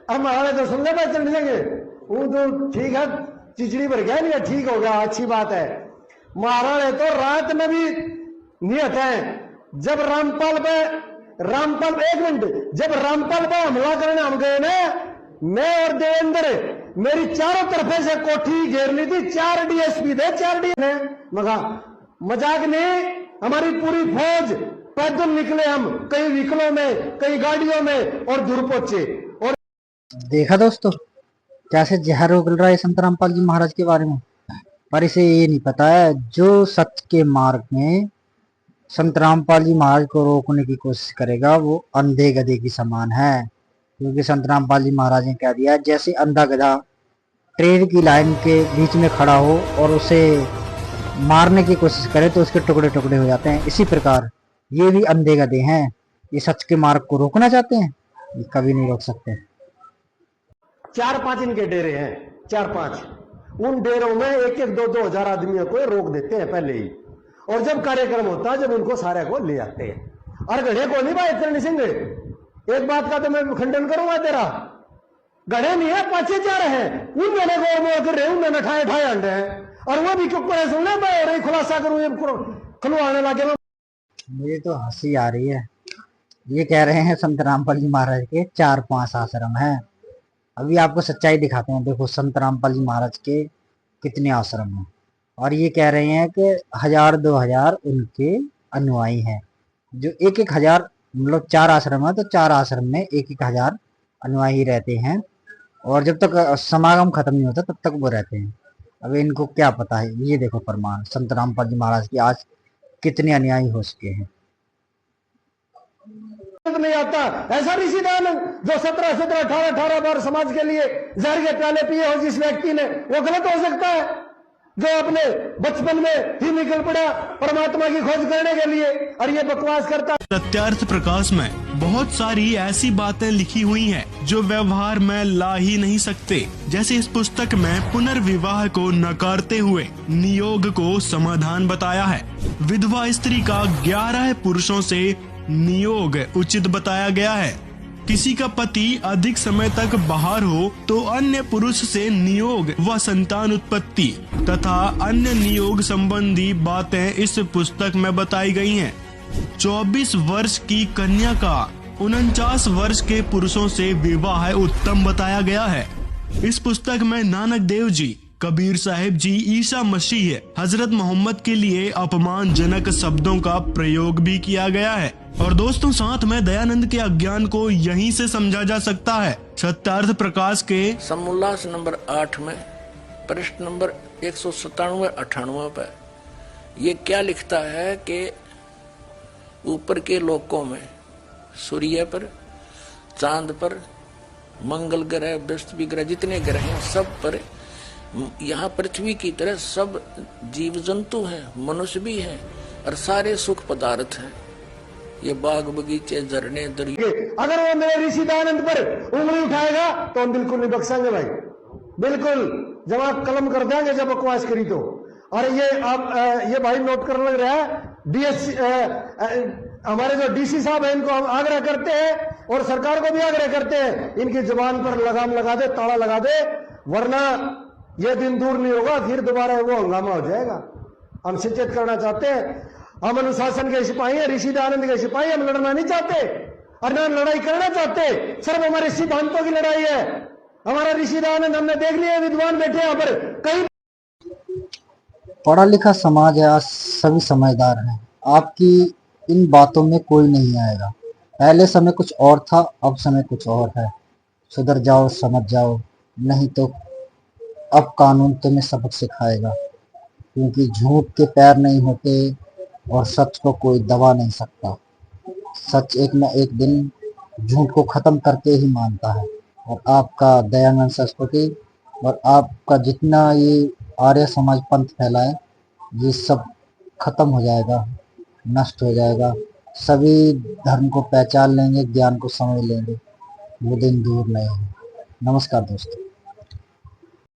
हम हमारे तो सुन ले भाई चढ़ जाएंगे वो तो ठीक है, चिचड़ी भर गया नहीं, ठीक हो गया, अच्छी बात है। महाराणे तो रात में भी नियत है। जब रामपाल एक मिनट, जब रामपाल पे हमला करने हम गए ना, मैं और देवेंद्र, मेरी चारों तरफ से कोठी घेर ली थी, 4 डीएसपी थे, 4 डी ने मगा मजाक नहीं, हमारी पूरी फौज पैदल निकले हम, कई व्हीकलों में, कई गाड़ियों में, और दूर पहुंचे। और देखा दोस्तों कैसे जहर उगल रहा है संत रामपाल जी महाराज के बारे में। पर इसे ये नहीं पता है जो सत्य के मार्ग में संत रामपाल जी महाराज को रोकने की कोशिश करेगा वो अंधे गधे की समान है। क्योंकि संत रामपाल जी महाराज ने कह दिया, जैसे अंधा गधा ट्रेन की लाइन के बीच में खड़ा हो और उसे मारने की कोशिश करे तो उसके टुकड़े टुकड़े हो जाते हैं, इसी प्रकार ये भी अंधे गधे हैं। ये सच के मार्ग को रोकना चाहते हैं, ये कभी नहीं रोक सकते। 4-5 इनके डेरे हैं, 4-5, उन डेरों में 1-1, 2-2 हजार आदमियों को रोक देते हैं पहले ही, और जब कार्यक्रम होता है जब उनको सारे को ले आते हैं। और गढ़े को नहीं भाई चरण सिंह, एक बात का तो मैं खंडन करूंगा तेरा, गढ़े नहीं है, 5-4 है, उन मैंने गौर कर रहे हूं, मैंने ठाए अंडे हैं, और वो भी क्यों सुनना मैं और खुलासा करूं, ये खुलवाने लगे। मुझे तो हंसी आ रही है। ये कह रहे हैं संत रामपाल जी महाराज के 4-5 आश्रम हैं। अभी आपको सच्चाई दिखाते हैं। देखो संत रामपाल जी महाराज के कितने आश्रम हैं, और ये कह रहे हैं कि 1000-2000 उनके अनुयायी हैं, जो 1-1 हजार, मतलब 4 आश्रम है तो 4 आश्रम में 1-1 हजार अनुयायी रहते हैं, और जब तक समागम खत्म नहीं होता तब तक वो रहते हैं। अब इनको क्या पता है। ये देखो प्रमाण, संत रामपाल जी महाराज के आज कितने अनुयायी हो चुके हैं। नहीं आता ऐसा ऋषि दयानंद जो 17-17, 18-18 बार समाज के लिए जहर के प्याले पिए हो जिस व्यक्ति ने, वो गलत हो सकता है जो अपने बचपन में ही निकल पड़ा परमात्मा की खोज करने के लिए, और ये बकवास करता। सत्यार्थ प्रकाश में बहुत सारी ऐसी बातें लिखी हुई हैं जो व्यवहार में ला ही नहीं सकते। जैसे इस पुस्तक में पुनर्विवाह को नकारते हुए नियोग को समाधान बताया है। विधवा स्त्री का 11 पुरुषों से नियोग उचित बताया गया है। किसी का पति अधिक समय तक बाहर हो तो अन्य पुरुष से नियोग व संतान उत्पत्ति तथा अन्य नियोग संबंधी बातें इस पुस्तक में बताई गई हैं। 24 वर्ष की कन्या का 49 वर्ष के पुरुषों से विवाह उत्तम बताया गया है। इस पुस्तक में नानक देव जी, कबीर साहिब जी, ईसा मसीह, हजरत मोहम्मद के लिए अपमानजनक शब्दों का प्रयोग भी किया गया है। और दोस्तों साथ में दयानंद के अज्ञान को यहीं से समझा जा सकता है। सत्यार्थ प्रकाश के समोल्लास नंबर 8 में पृष्ठ नंबर 197-98 पर ये क्या लिखता है कि ऊपर के लोकों में सूर्य पर, चांद पर, मंगल ग्रह, बृहस्पति ग्रह, जितने ग्रह हैं सब पर, यहाँ पृथ्वी की तरह सब जीव जंतु हैं, मनुष्य भी हैं, और सारे सुख पदार्थ हैं। ये बाग बगीचे, झरने, दरिया। अगर वो मेरे ऋषि दयानंद पर उंगली उठाएगा तो हम बिल्कुल नहीं बख्शेंगे भाई, बिल्कुल जवाब कलम कर देंगे जब बकवास करी तो। और ये आप ये भाई नोट करने लग रहा है, डीएससी हमारे जो डीसी साहब है इनको हम आग्रह करते हैं और सरकार को भी आग्रह करते हैं, इनकी जुबान पर लगाम लगा दे, ताला लगा दे, वरना ये दिन दूर नहीं होगा, फिर दोबारा वो हंगामा हो जाएगा। हम सचेत करना चाहते हैं, हम अनुशासन के सिपाही हैं, ऋषि दयानंद के सिपाही, हम लड़ना नहीं चाहते और ना लड़ाई करना चाहते, सिर्फ हमारे सिद्धांतों की लड़ाई है। हमारा ऋषि दयानंद हमने देख लिया, विद्वान बैठे यहाँ पर, कई पढ़ा लिखा समाज है, आज सभी समझदार हैं। आपकी इन बातों में कोई नहीं आएगा। पहले समय कुछ और था, अब समय कुछ और है। सुधर जाओ, समझ जाओ, नहीं तो अब कानून तुम्हें सबक सिखाएगा। क्योंकि झूठ के पैर नहीं होते और सच को कोई दबा नहीं सकता। सच एक न एक दिन झूठ को खत्म करके ही मानता है। और आपका दयानंद सरस्वती और आपका जितना ये आर्य समाज पंथ फैला है, ये सब खत्म हो जाएगा, नष्ट हो जाएगा। सभी धर्म को पहचान लेंगे, ज्ञान को समझ लेंगे, वो दिन दूर नहीं है। नमस्कार दोस्तों।